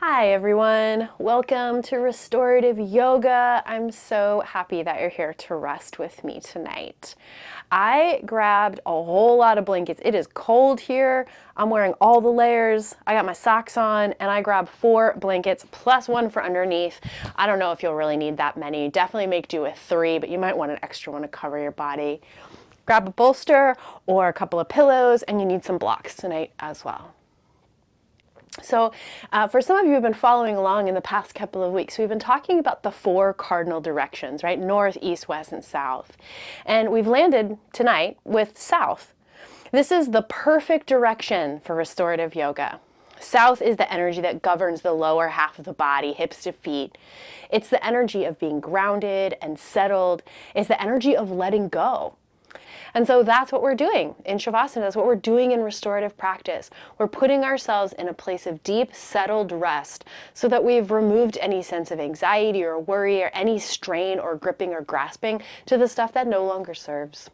Hi everyone, welcome to Restorative Yoga. I'm so happy that you're here to rest with me tonight. I grabbed a whole lot of blankets. It is cold here. I'm wearing all the layers. I got my socks on and I grabbed 4 blankets plus one for underneath. I don't know if you'll really need that many. Definitely make do with 3, but you might want an extra one to cover your body. Grab a bolster or a couple of pillows and you need some blocks tonight as well. So for some of you who have been following along in the past couple of weeks, we've been talking about the 4 cardinal directions, right? North, east, west, and south. And we've landed tonight with south. This is the perfect direction for restorative yoga. South is the energy that governs the lower half of the body, hips to feet. It's the energy of being grounded and settled. It's the energy of letting go. And so that's what we're doing in Shavasana. That's what we're doing in restorative practice. We're putting ourselves in a place of deep, settled rest so that we've removed any sense of anxiety or worry or any strain or gripping or grasping to the stuff that no longer serves.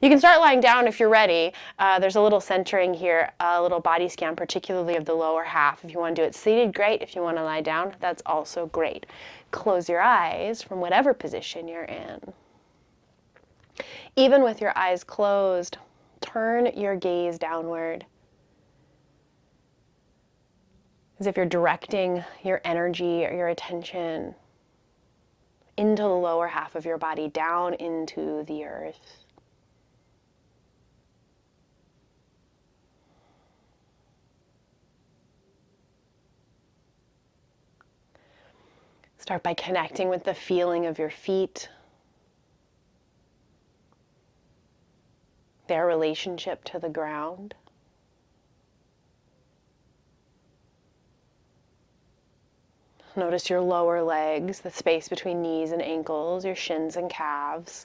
You can start lying down if you're ready. There's a little centering here, a little body scan, particularly of the lower half. If you want to do it seated, great. If you want to lie down, that's also great. Close your eyes from whatever position you're in. Even with your eyes closed, turn your gaze downward, as if you're directing your energy or your attention into the lower half of your body, down into the earth. Start by connecting with the feeling of your feet, their relationship to the ground. Notice your lower legs, the space between knees and ankles, your shins and calves.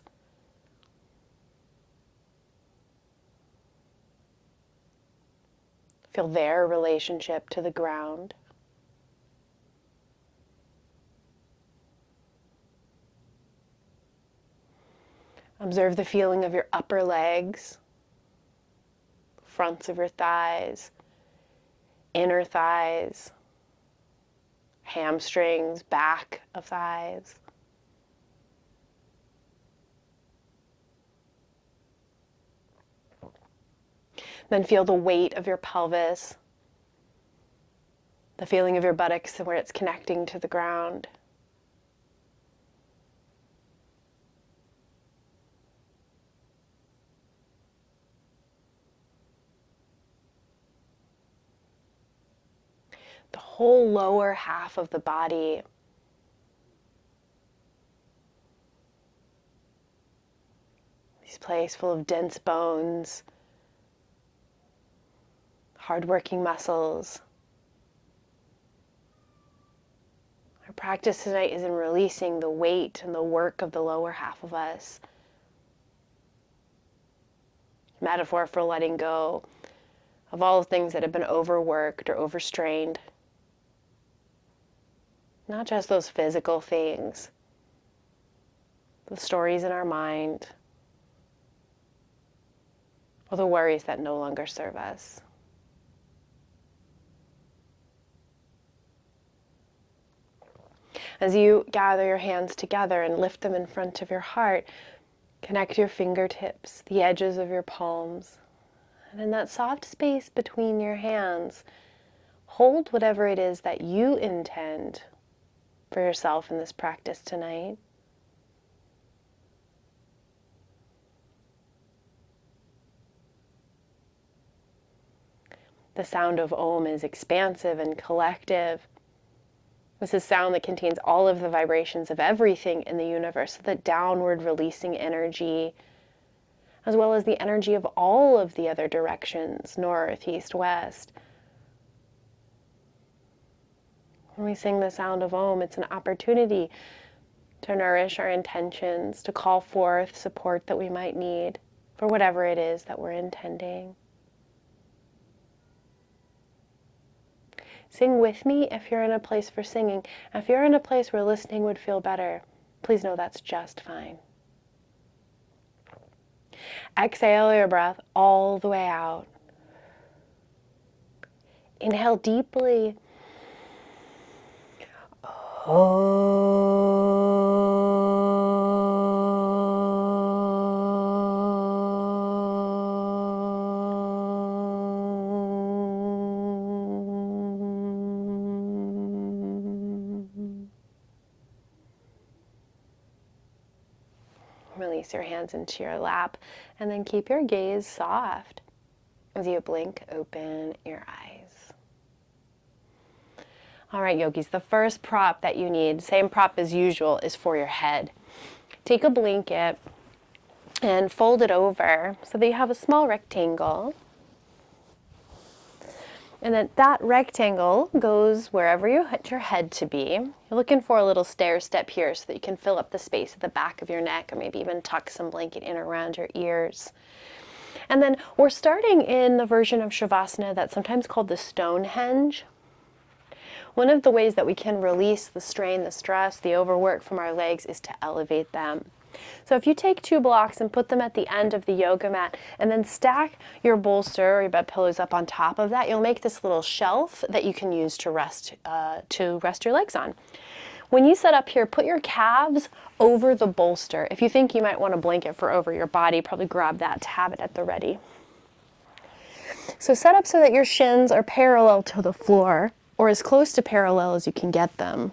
Feel their relationship to the ground. Observe the feeling of your upper legs, fronts of your thighs, inner thighs, hamstrings, back of thighs. Then feel the weight of your pelvis, the feeling of your buttocks where it's connecting to the ground. The whole lower half of the body. This place full of dense bones, hard-working muscles. Our practice tonight is in releasing the weight and the work of the lower half of us. Metaphor for letting go of all the things that have been overworked or overstrained. Not just those physical things, the stories in our mind, or the worries that no longer serve us. As you gather your hands together and lift them in front of your heart, connect your fingertips, the edges of your palms, and in that soft space between your hands, hold whatever it is that you intend for yourself in this practice tonight. The sound of Om is expansive and collective. This is sound that contains all of the vibrations of everything in the universe, the downward releasing energy, as well as the energy of all of the other directions, north, east, west. When we sing the sound of Om, it's an opportunity to nourish our intentions, to call forth support that we might need for whatever it is that we're intending. Sing with me if you're in a place for singing. If you're in a place where listening would feel better, please know that's just fine. Exhale your breath all the way out. Inhale deeply Release your hands into your lap and then keep your gaze soft as you blink open your eyes. All right, yogis, the first prop that you need, same prop as usual, is for your head. Take a blanket and fold it over so that you have a small rectangle. And then that rectangle goes wherever you want your head to be. You're looking for a little stair step here so that you can fill up the space at the back of your neck, or maybe even tuck some blanket in around your ears. And then we're starting in the version of Shavasana that's sometimes called the Stonehenge. One of the ways that we can release the strain, the stress, the overwork from our legs is to elevate them. So if you take 2 blocks and put them at the end of the yoga mat and then stack your bolster or your bed pillows up on top of that, you'll make this little shelf that you can use to rest your legs on. When you set up here, put your calves over the bolster. If you think you might want a blanket for over your body, probably grab that to have it at the ready. So set up so that your shins are parallel to the floor, or as close to parallel as you can get them.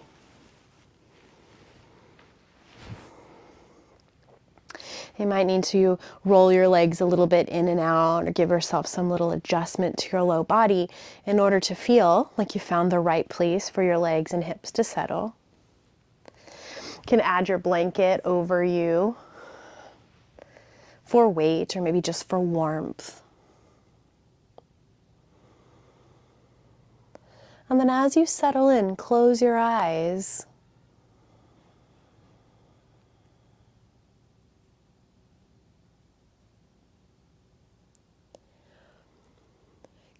You might need to roll your legs a little bit in and out, or give yourself some little adjustment to your low body in order to feel like you found the right place for your legs and hips to settle. You can add your blanket over you for weight or maybe just for warmth. And then as you settle in, close your eyes.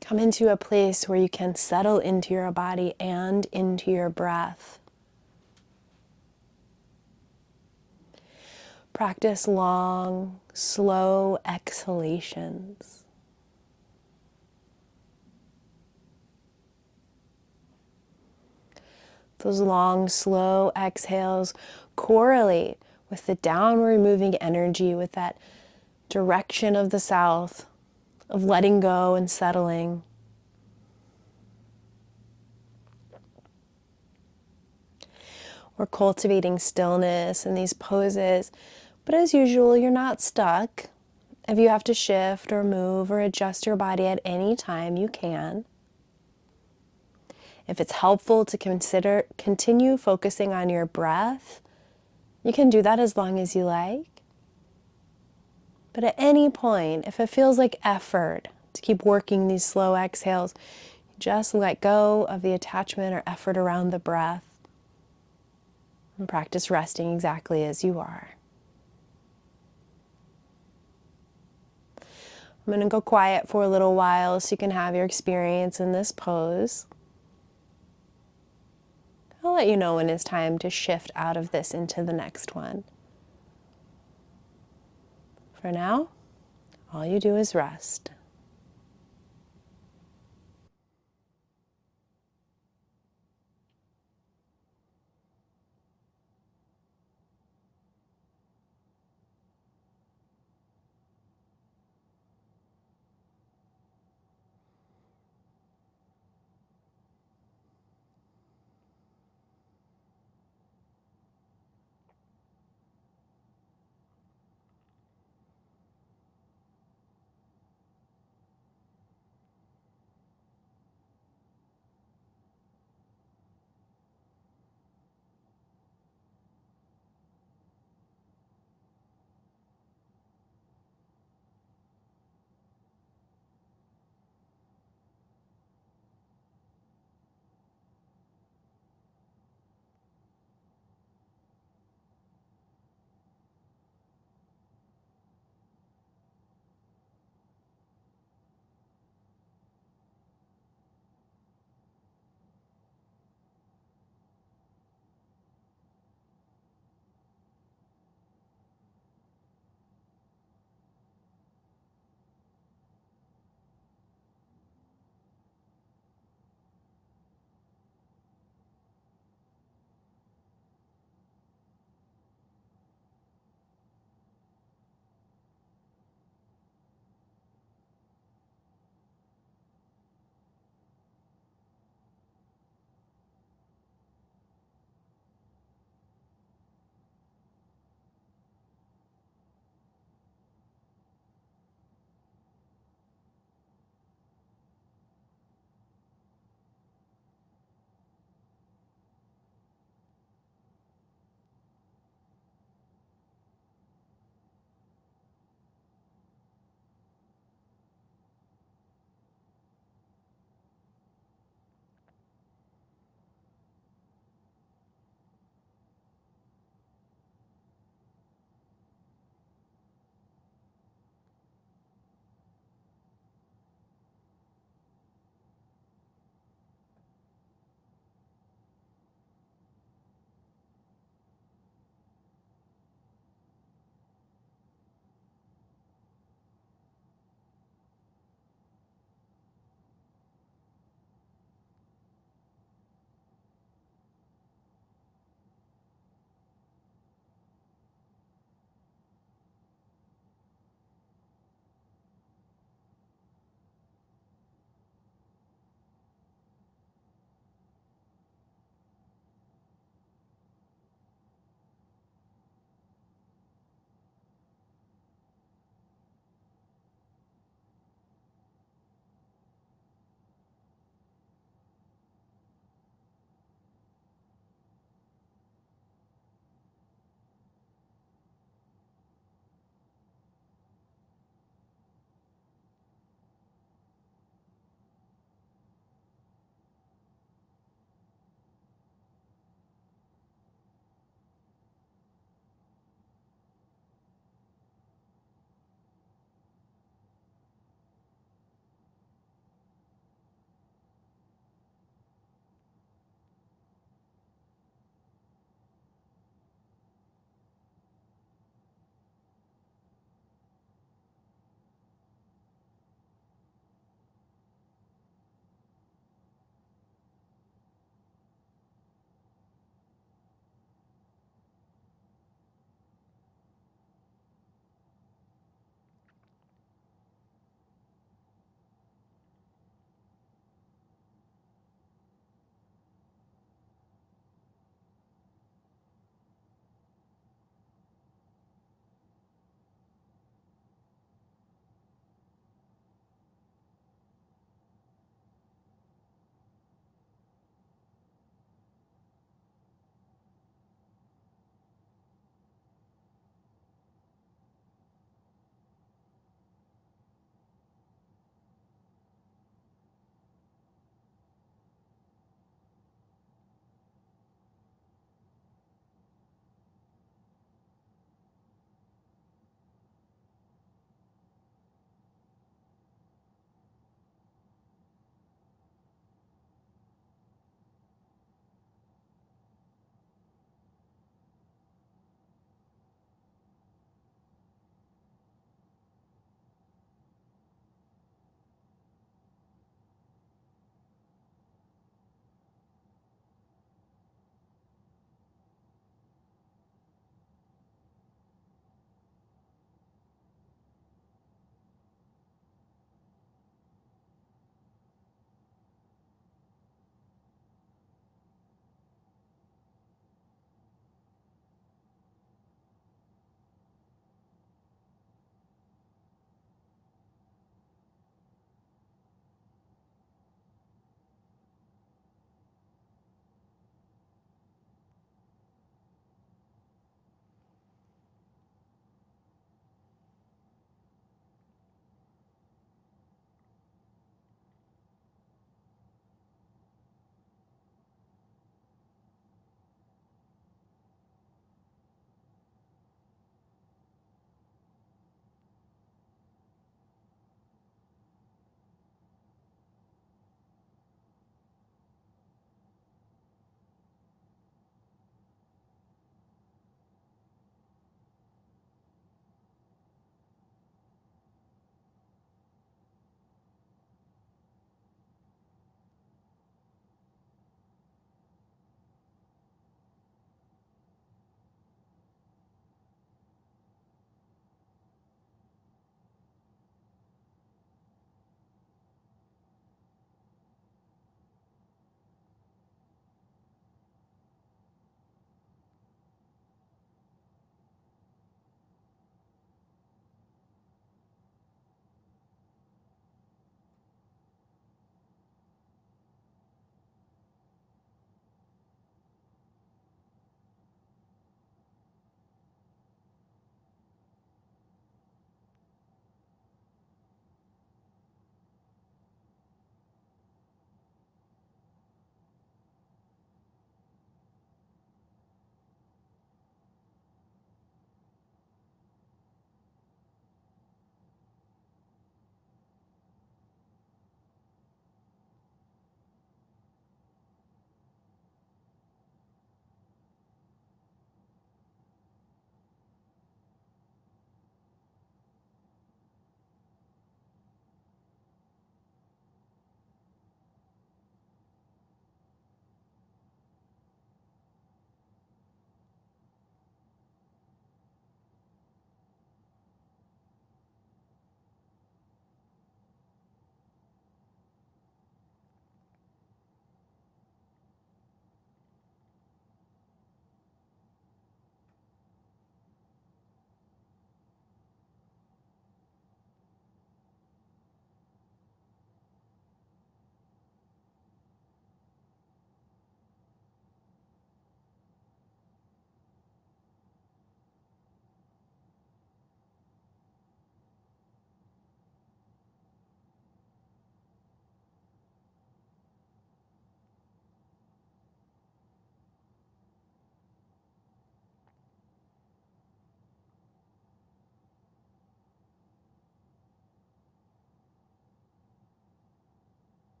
Come into a place where you can settle into your body and into your breath. Practice long, slow exhalations. Those long, slow exhales correlate with the downward moving energy, with that direction of the south, of letting go and settling. We're cultivating stillness in these poses, but as usual, you're not stuck. If you have to shift or move or adjust your body at any time, you can. If it's helpful to continue focusing on your breath, you can do that as long as you like. But at any point, if it feels like effort to keep working these slow exhales, just let go of the attachment or effort around the breath and practice resting exactly as you are. I'm going to go quiet for a little while so you can have your experience in this pose. I'll let you know when it's time to shift out of this into the next one. For now, all you do is rest.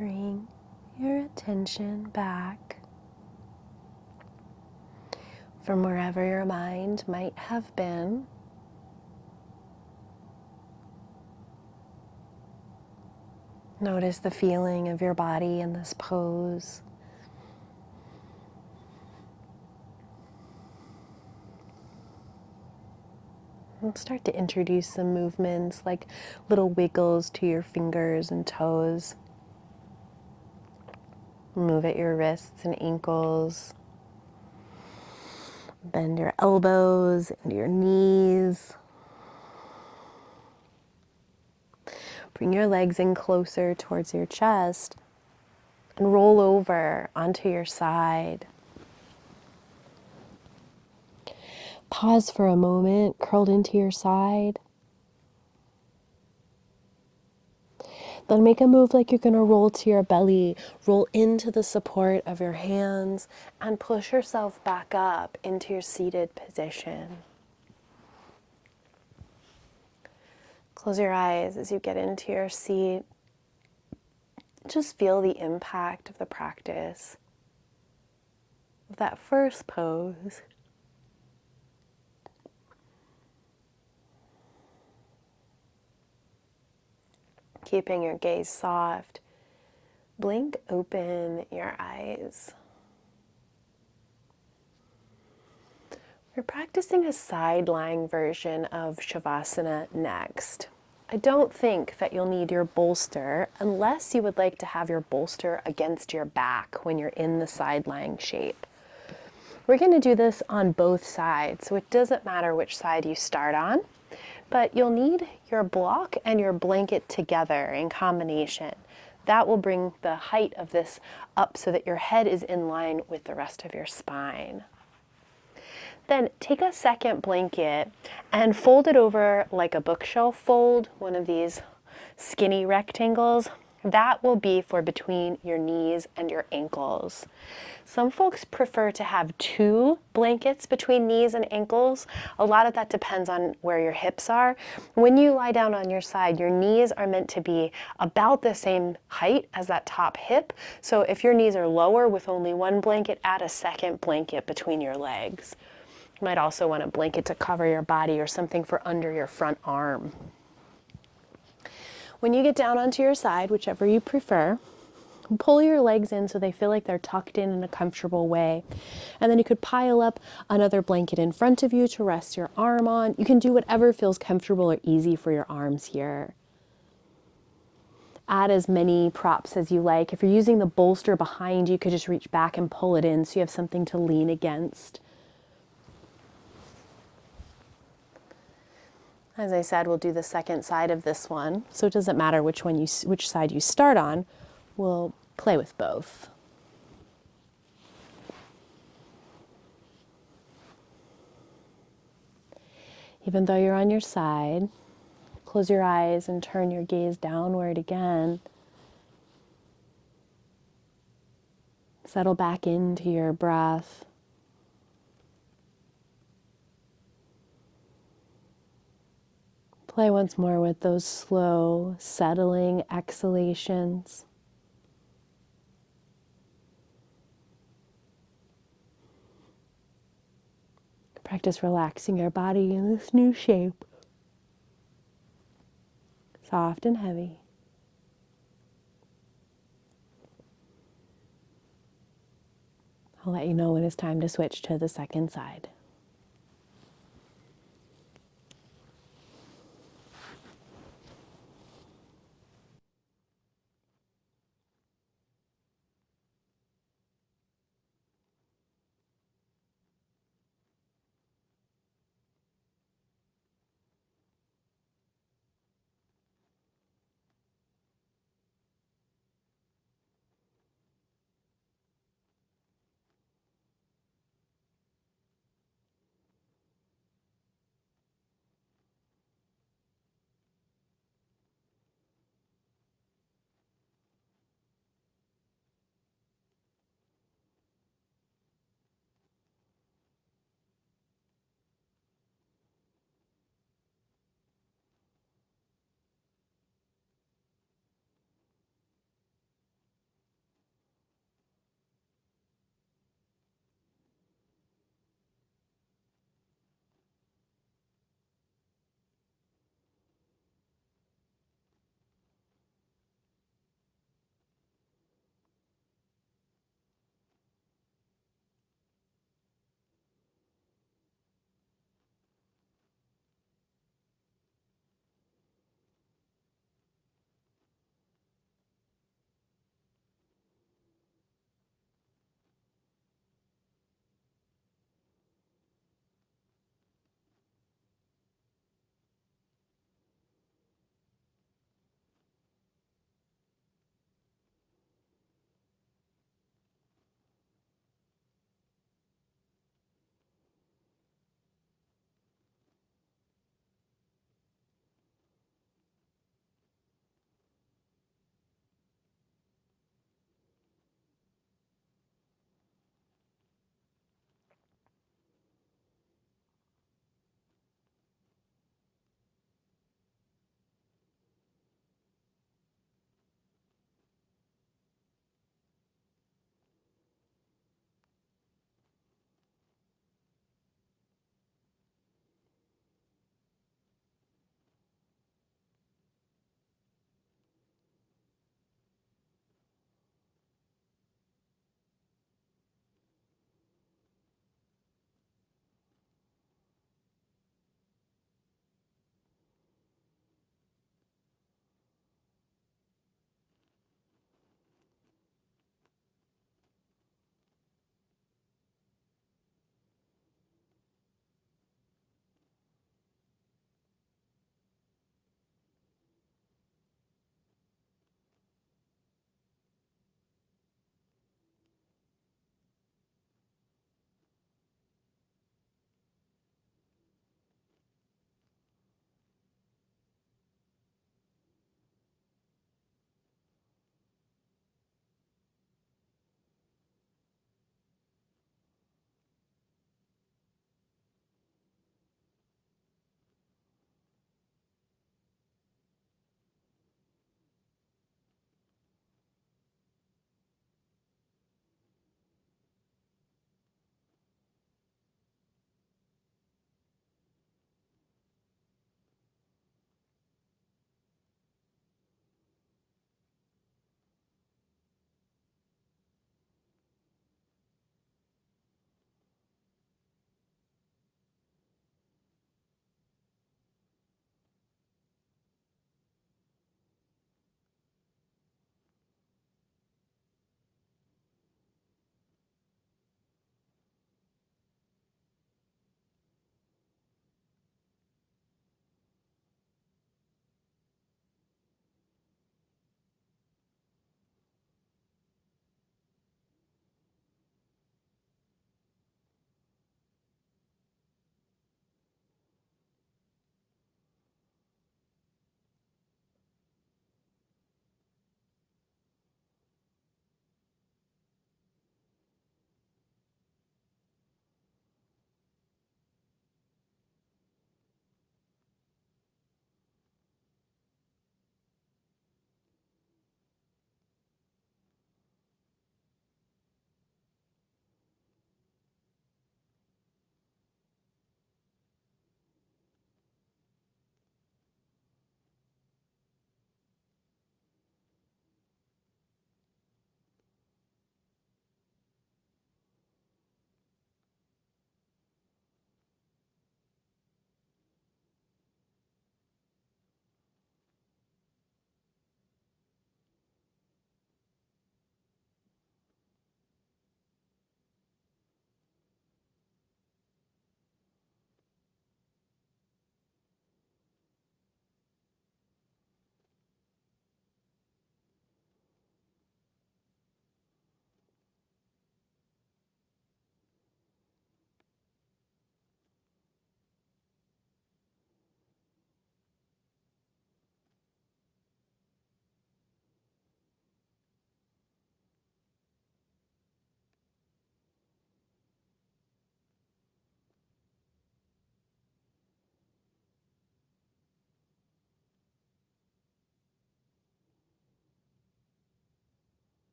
Bring your attention back from wherever your mind might have been. Notice the feeling of your body in this pose. And start to introduce some movements like little wiggles to your fingers and toes. Move at your wrists and ankles. Bend your elbows and your knees. Bring your legs in closer towards your chest and roll over onto your side. Pause for a moment, curled into your side. Then make a move like you're going to roll to your belly, roll into the support of your hands, and push yourself back up into your seated position. Close your eyes as you get into your seat. Just feel the impact of the practice of that first pose. Keeping your gaze soft, blink open your eyes. We're practicing a side-lying version of Shavasana next. I don't think that you'll need your bolster unless you would like to have your bolster against your back when you're in the side-lying shape. We're going to do this on both sides, so it doesn't matter which side you start on, but you'll need your block and your blanket together in combination. That will bring the height of this up so that your head is in line with the rest of your spine. Then take a second blanket and fold it over like a bookshelf fold, one of these skinny rectangles. That will be for between your knees and your ankles. Some folks prefer to have 2 blankets between knees and ankles. A lot of that depends on where your hips are. When you lie down on your side, your knees are meant to be about the same height as that top hip. So if your knees are lower with only 1 blanket, add a second blanket between your legs. You might also want a blanket to cover your body or something for under your front arm. When you get down onto your side, whichever you prefer, pull your legs in so they feel like they're tucked in a comfortable way. And then you could pile up another blanket in front of you to rest your arm on. You can do whatever feels comfortable or easy for your arms here. Add as many props as you like. If you're using the bolster behind you, could just reach back and pull it in so you have something to lean against. As I said, we'll do the second side of this one, so it doesn't matter which side you start on. We'll play with both. Even though you're on your side, close your eyes and turn your gaze downward again. Settle back into your breath. Play once more with those slow, settling exhalations. Practice relaxing your body in this new shape. Soft and heavy. I'll let you know when it's time to switch to the second side.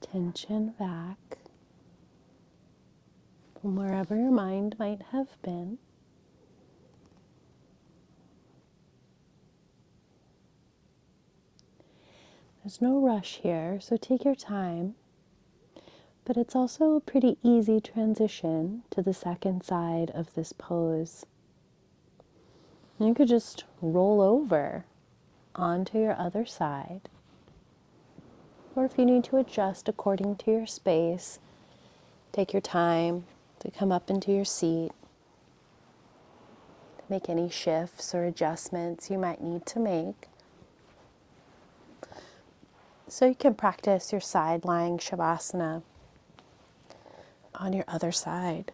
attention back from wherever your mind might have been. There's no rush here, so take your time. But it's also a pretty easy transition to the second side of this pose. You could just roll over onto your other side. Or if you need to adjust according to your space, take your time to come up into your seat. Make any shifts or adjustments you might need to make. So you can practice your side lying Shavasana on your other side.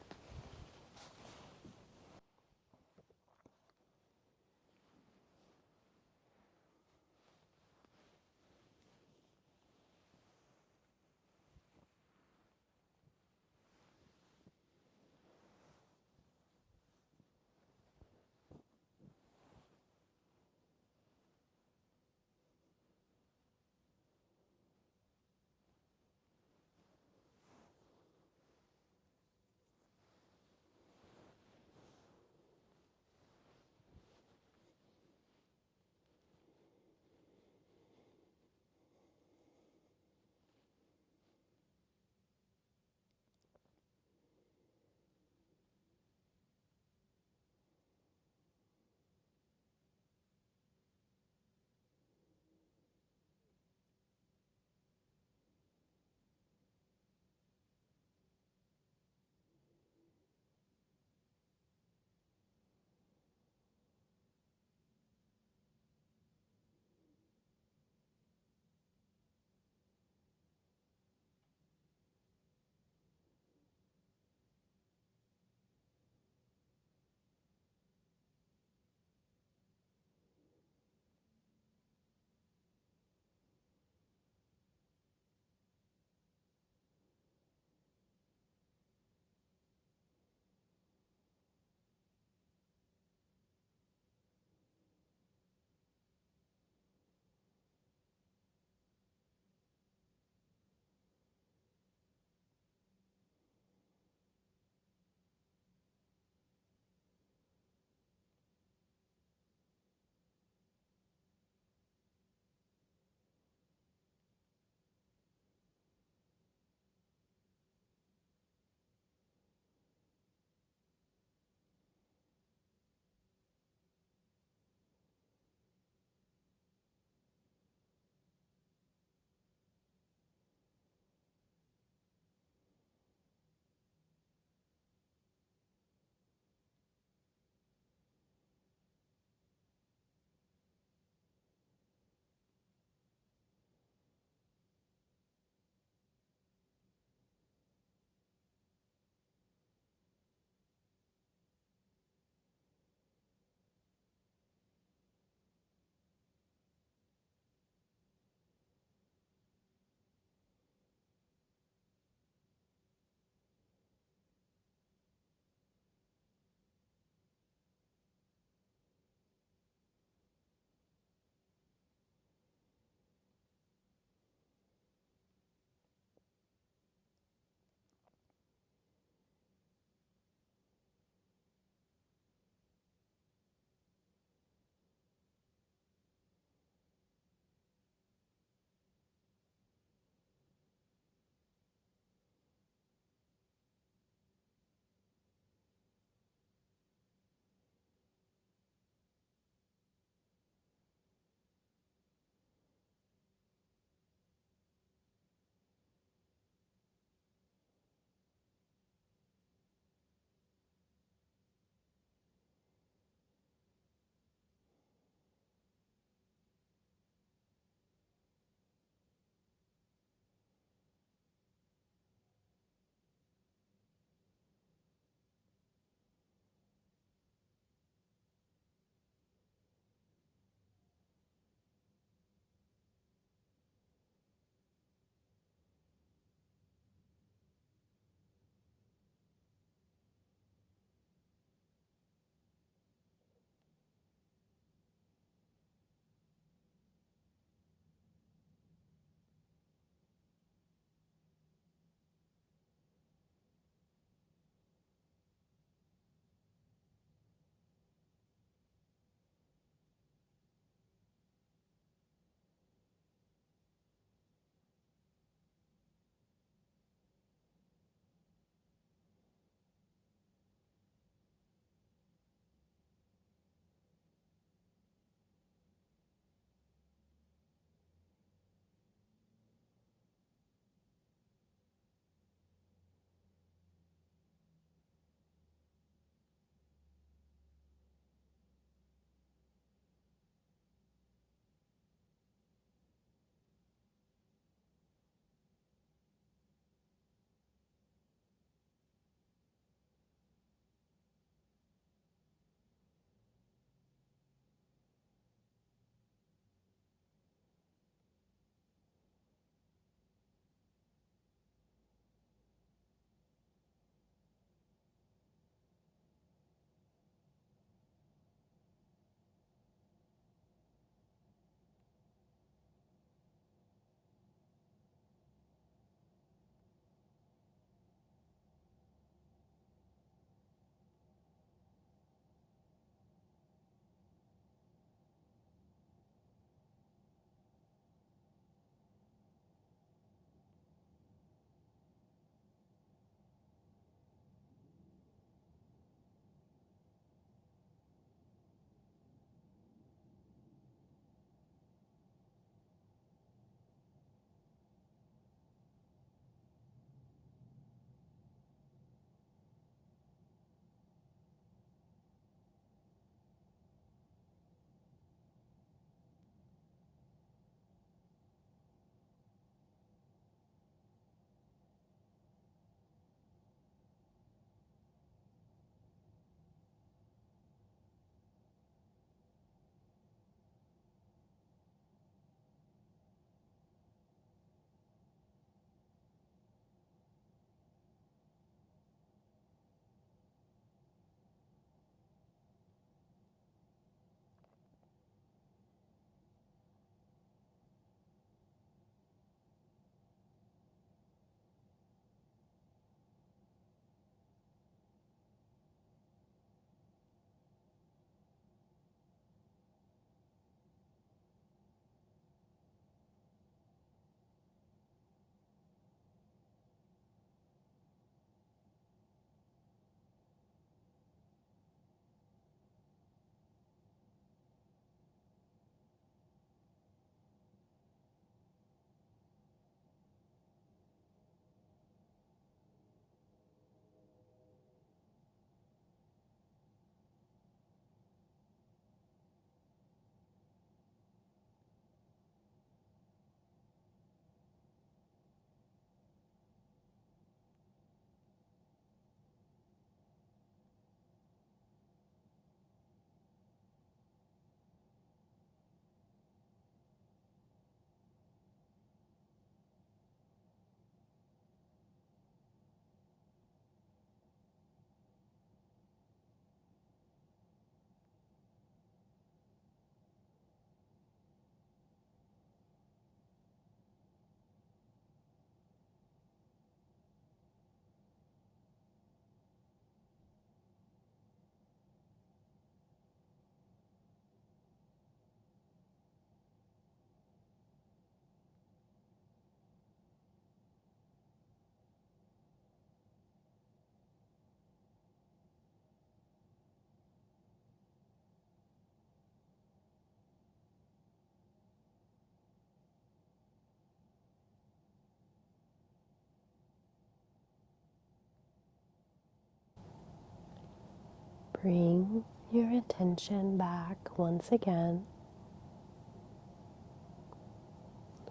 Bring your attention back once again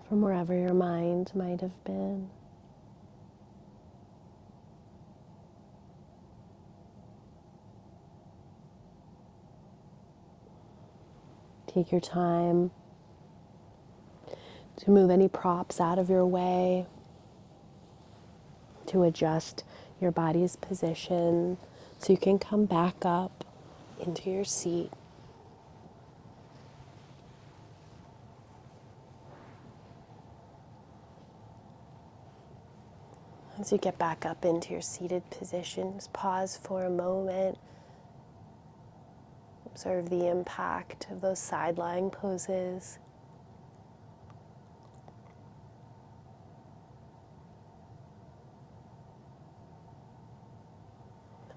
from wherever your mind might have been. Take your time to move any props out of your way, to adjust your body's position so you can come back up into your seat. As you get back up into your seated position, just pause for a moment. Observe the impact of those side lying poses.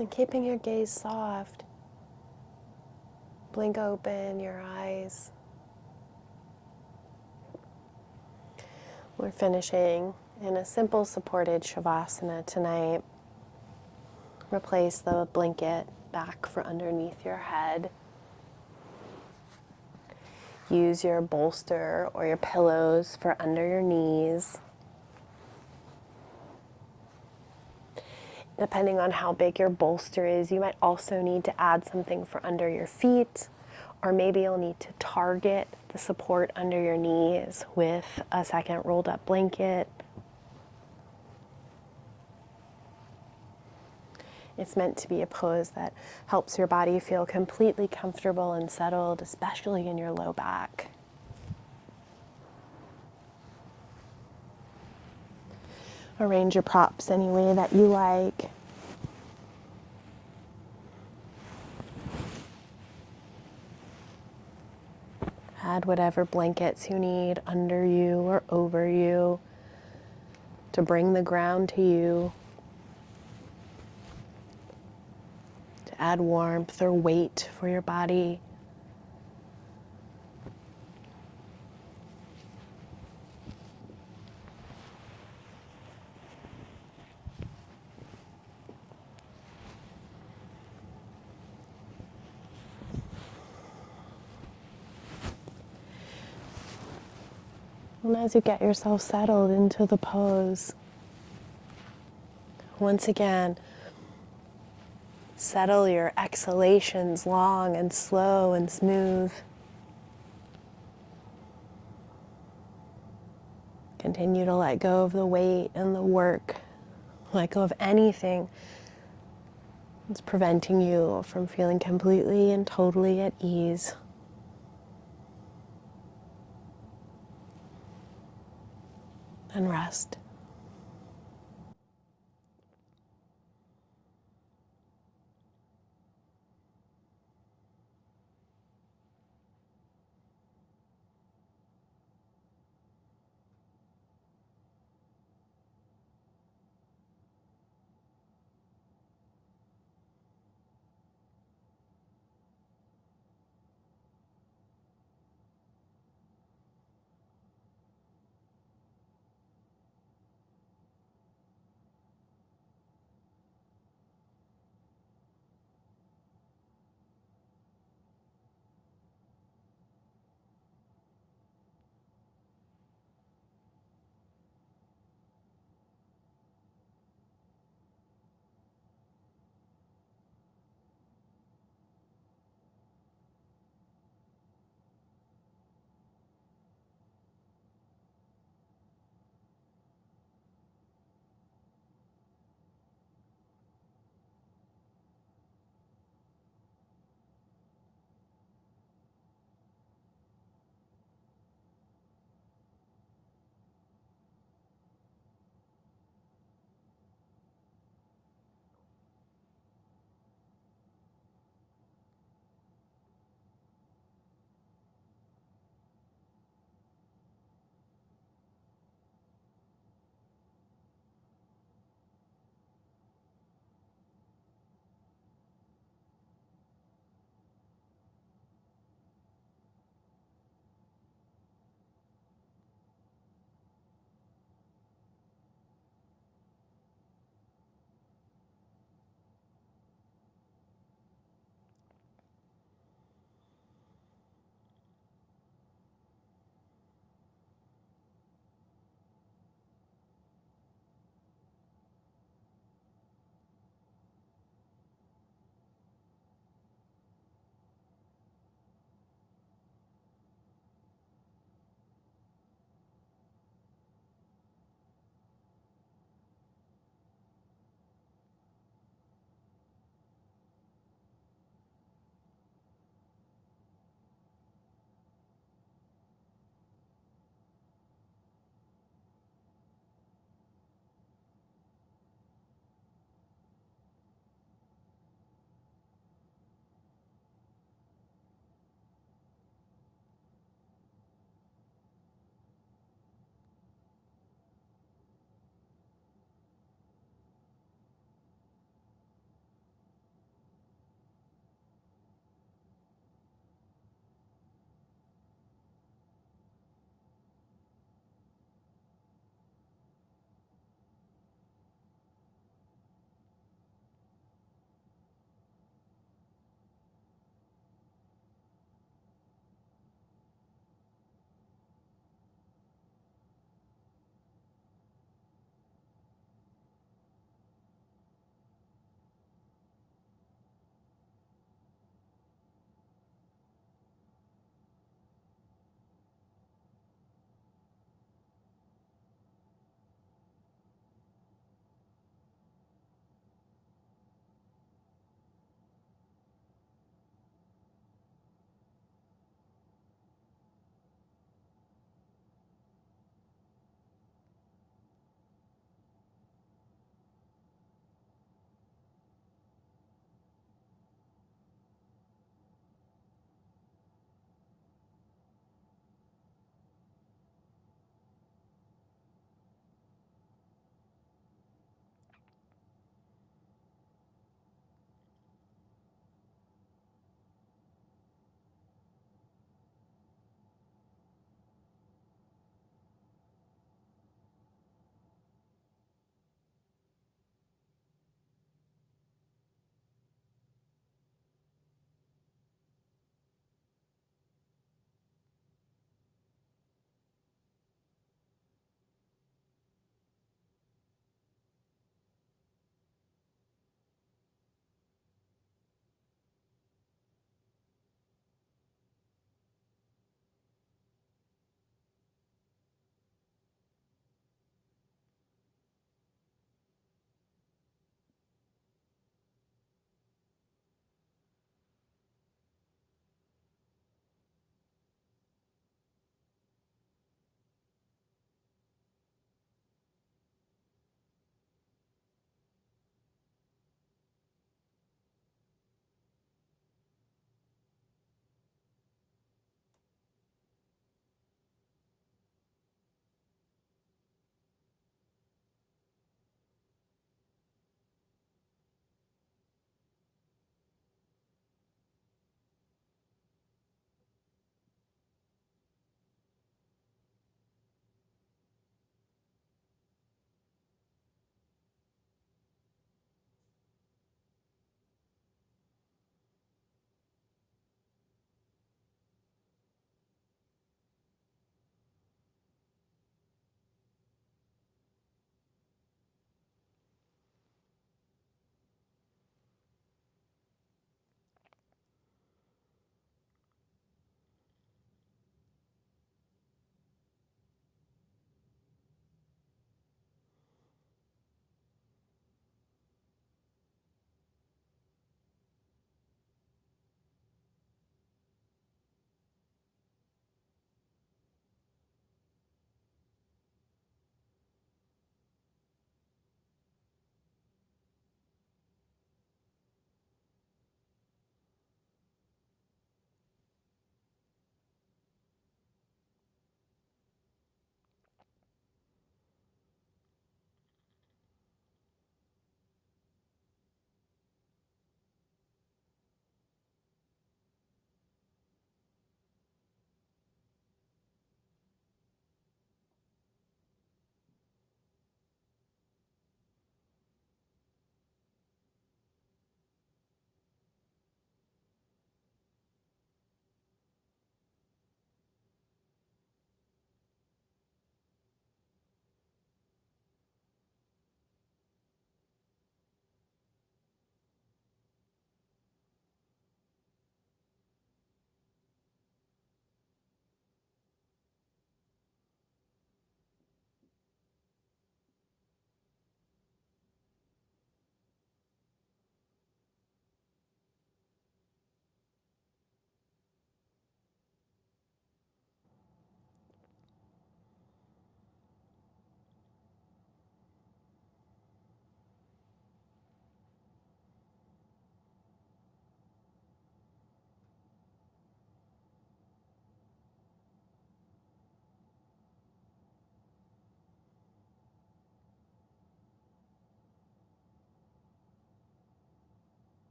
And keeping your gaze soft, blink open your eyes. We're finishing in a simple supported Shavasana tonight. Replace the blanket back for underneath your head. Use your bolster or your pillows for under your knees. Depending on how big your bolster is, you might also need to add something for under your feet, or maybe you'll need to target the support under your knees with a second rolled up blanket. It's meant to be a pose that helps your body feel completely comfortable and settled, especially in your low back. Arrange your props any way that you like. Add whatever blankets you need under you or over you to bring the ground to you, to add warmth or weight for your body. And as you get yourself settled into the pose, once again, settle your exhalations long and slow and smooth. Continue to let go of the weight and the work. Let go of anything that's preventing you from feeling completely and totally at ease. And rest.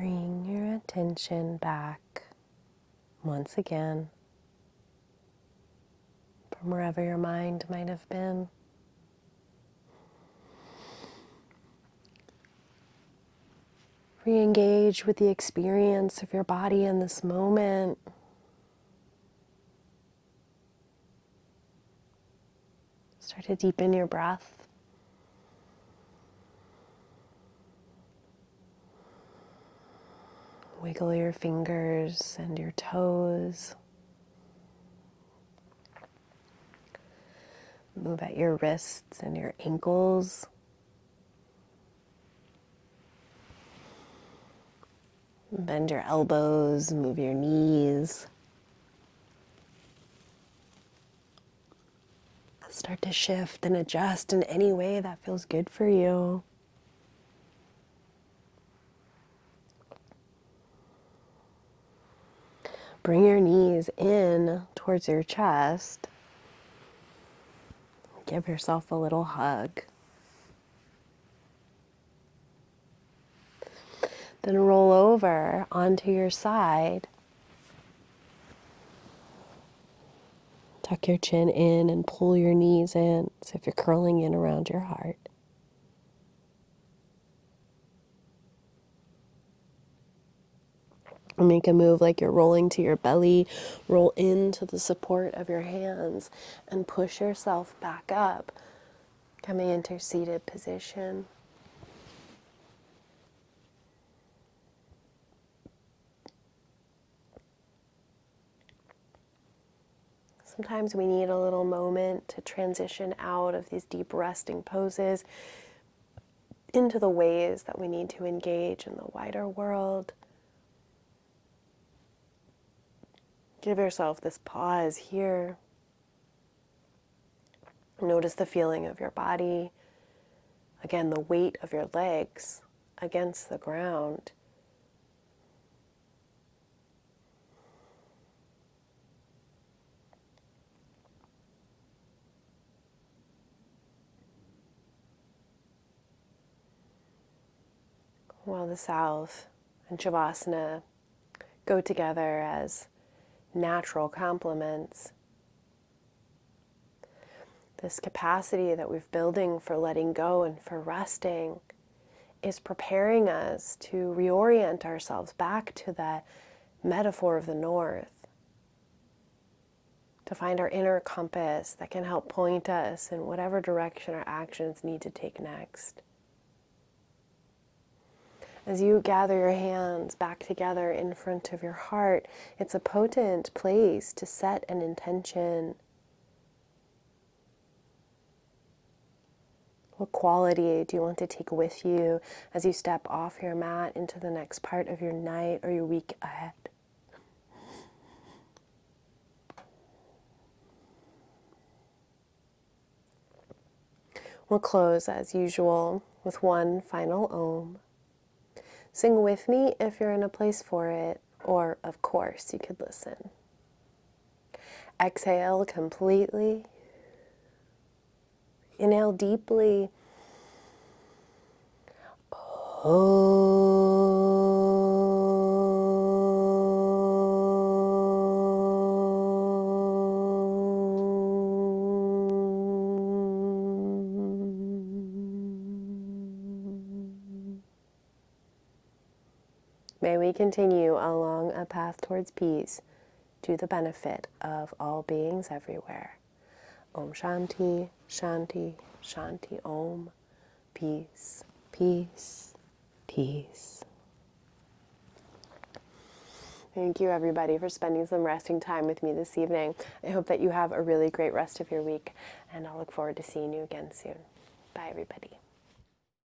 Bring your attention back once again from wherever your mind might have been. Re-engage with the experience of your body in this moment. Start to deepen your breath. Wiggle your fingers and your toes. Move at your wrists and your ankles. Bend your elbows, move your knees. Start to shift and adjust in any way that feels good for you. Bring your knees in towards your chest. Give yourself a little hug. Then roll over onto your side. Tuck your chin in and pull your knees in as if you're curling in around your heart. Make a move like you're rolling to your belly. Roll into the support of your hands and push yourself back up, coming into seated position. Sometimes we need a little moment to transition out of these deep resting poses into the ways that we need to engage in the wider world. Give yourself this pause here. Notice the feeling of your body. Again, the weight of your legs against the ground. While the South and Shavasana go together as natural complements, this capacity that we're building for letting go and for resting is preparing us to reorient ourselves back to that metaphor of the north, to find our inner compass that can help point us in whatever direction our actions need to take next. As you gather your hands back together in front of your heart, it's a potent place to set an intention. What quality do you want to take with you as you step off your mat into the next part of your night or your week ahead? We'll close as usual with one final Om. Sing with me if you're in a place for it, or of course you could listen. Exhale completely. Inhale deeply. May we continue along a path towards peace to the benefit of all beings everywhere. Om Shanti, Shanti, Shanti Om. Peace, peace, peace. Thank you everybody for spending some resting time with me this evening. I hope that you have a really great rest of your week, and I'll look forward to seeing you again soon. Bye everybody.